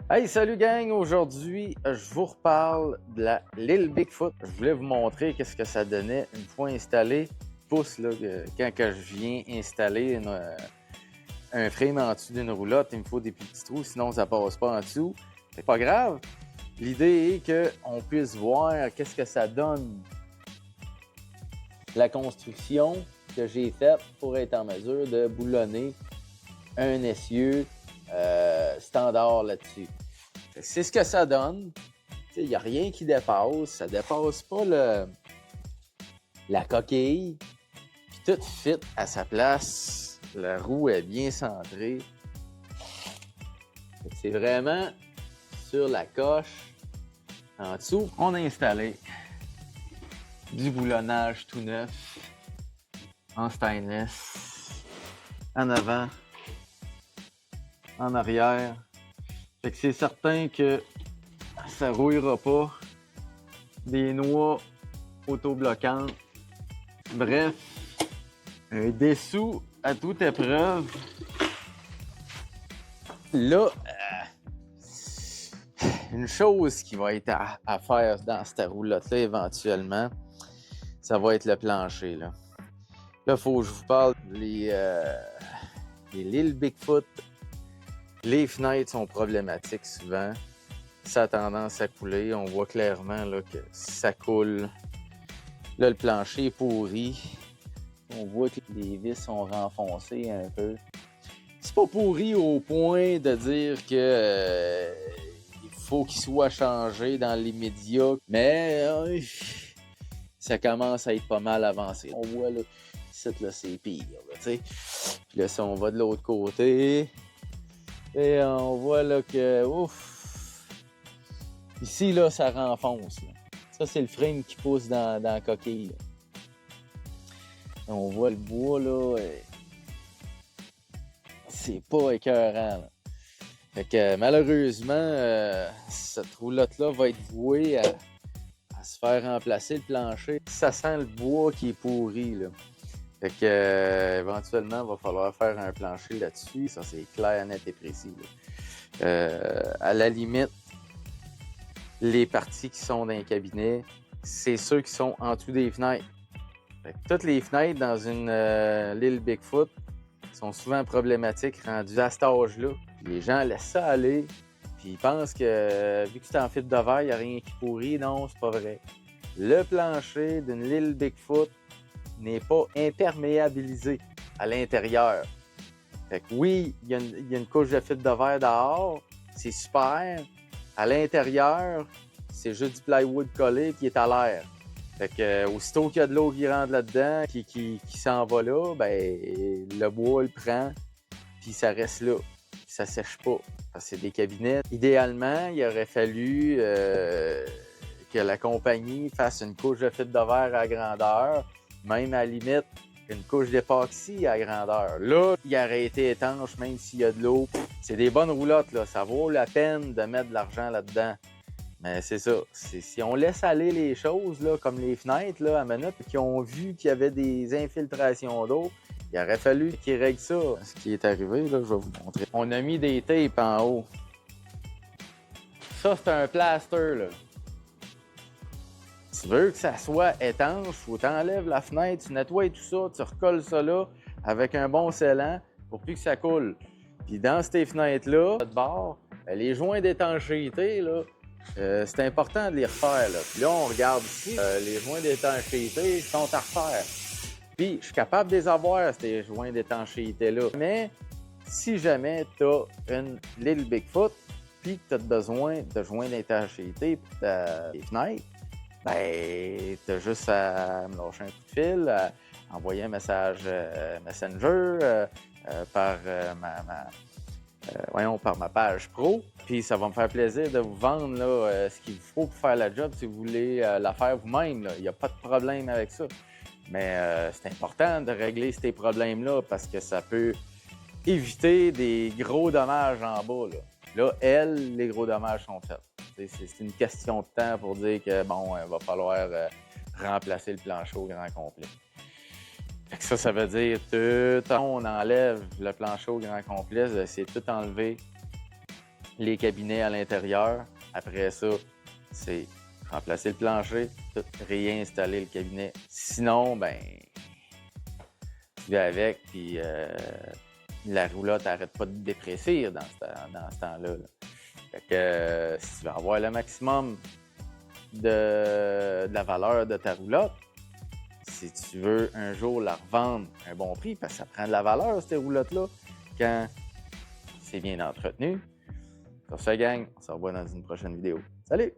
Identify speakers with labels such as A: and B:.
A: Hey, salut gang! Aujourd'hui, je vous reparle de la Lil Bigfoot. Je voulais vous montrer qu'est-ce que ça donnait une fois installé. Pouce, là, quand je viens installer un frame en dessous d'une roulotte, il me faut des petits trous, sinon ça passe pas en dessous. C'est pas grave. L'idée est qu'on puisse voir qu'est-ce que ça donne la construction que j'ai faite pour être en mesure de boulonner un essieu standard là-dessus. C'est ce que ça donne. Il n'y a rien qui dépasse. Ça dépasse pas la coquille. Puis tout fit à sa place. La roue est bien centrée. C'est vraiment sur la coche. En dessous, on a installé du boulonnage tout neuf en stainless. En avant, en arrière. Fait que c'est certain que ça rouillera pas. Des noix autobloquantes. Bref, un dessous à toute épreuve. Là, une chose qui va être à faire dans cette roulotte-là éventuellement, ça va être le plancher. Là, il faut que je vous parle des Lil Bigfoot. Les fenêtres sont problématiques souvent. Ça a tendance à couler. On voit clairement là, que ça coule. Là, le plancher est pourri. On voit que les vis sont renfoncées un peu. C'est pas pourri au point de dire que il faut qu'il soit changé dans l'immédiat. Mais ça commence à être pas mal avancé. On voit là, là c'est pire. Là, t'sais. Puis là, si on va de l'autre côté... Et on voit là que, ouf, ici, là, ça renfonce. Là. Ça, c'est le frame qui pousse dans la coquille. Là. On voit le bois, là, c'est pas écœurant. Là. Fait que, malheureusement, cette roulotte-là va être vouée à se faire remplacer le plancher. Ça sent le bois qui est pourri, là. Fait que, éventuellement, il va falloir faire un plancher là-dessus. Ça, c'est clair, net et précis. À la limite, les parties qui sont dans les cabinets, c'est ceux qui sont en dessous des fenêtres. Fait que toutes les fenêtres dans une Lil Bigfoot sont souvent problématiques rendues à cet âge-là. Puis les gens laissent ça aller. Puis ils pensent que, vu que c'est en fibre de verre, il n'y a rien qui pourrit. Non, c'est pas vrai. Le plancher d'une Lil Bigfoot n'est pas imperméabilisé à l'intérieur. Fait que oui, il y a une couche de fibre de verre dehors, c'est super. À l'intérieur, c'est juste du plywood collé qui est à l'air. Fait que aussitôt qu'il y a de l'eau qui rentre là-dedans, qui s'en va là, ben le bois le prend, puis ça reste là. Puis ça sèche pas. Parce que c'est des cabinets. Idéalement, il aurait fallu que la compagnie fasse une couche de fibre de verre à grandeur. Même à la limite, une couche d'époxy à grandeur. Là, il aurait été étanche, même s'il y a de l'eau. C'est des bonnes roulottes, là. Ça vaut la peine de mettre de l'argent là-dedans. Mais c'est ça. Si on laisse aller les choses, là, comme les fenêtres, là, à minute, qui ont vu qu'il y avait des infiltrations d'eau, il aurait fallu qu'ils règlent ça. Ce qui est arrivé, là, je vais vous montrer. On a mis des tapes en haut. Ça, c'est un plaster, là. Tu veux que ça soit étanche, faut t'enlèves la fenêtre, tu nettoies tout ça, tu recolles ça là avec un bon scellant pour plus que ça coule. Puis dans ces fenêtres-là, de bord, les joints d'étanchéité, là, c'est important de les refaire. Là. Puis là, on regarde ici, les joints d'étanchéité sont à refaire. Puis je suis capable de les avoir, ces joints d'étanchéité-là. Mais si jamais tu as une Lil Bigfoot, puis que tu as besoin de joints d'étanchéité pour tes fenêtres, ben, t'as juste à me lâcher un coup de fil, à envoyer un message Messenger par par ma page pro. Puis ça va me faire plaisir de vous vendre là, ce qu'il vous faut pour faire la job si vous voulez la faire vous-même. Il n'y a pas de problème avec ça. Mais c'est important de régler ces problèmes-là parce que ça peut éviter des gros dommages en bas. Là, les gros dommages sont faits. C'est une question de temps pour dire que, bon, il va falloir remplacer le plancher au grand complet. Fait que ça veut dire tout. On enlève le plancher au grand complet, c'est tout enlevé. les cabinets à l'intérieur. Après ça, c'est remplacer le plancher, réinstaller le cabinet. Sinon, ben, tu vas avec, puis la roulotte n'arrête pas de déprécir dans ce temps-là. Fait que si tu veux avoir le maximum de la valeur de ta roulotte, si tu veux un jour la revendre à un bon prix, parce que ça prend de la valeur, cette roulotte-là, quand c'est bien entretenu. Sur ce, gang, on se revoit dans une prochaine vidéo. Salut!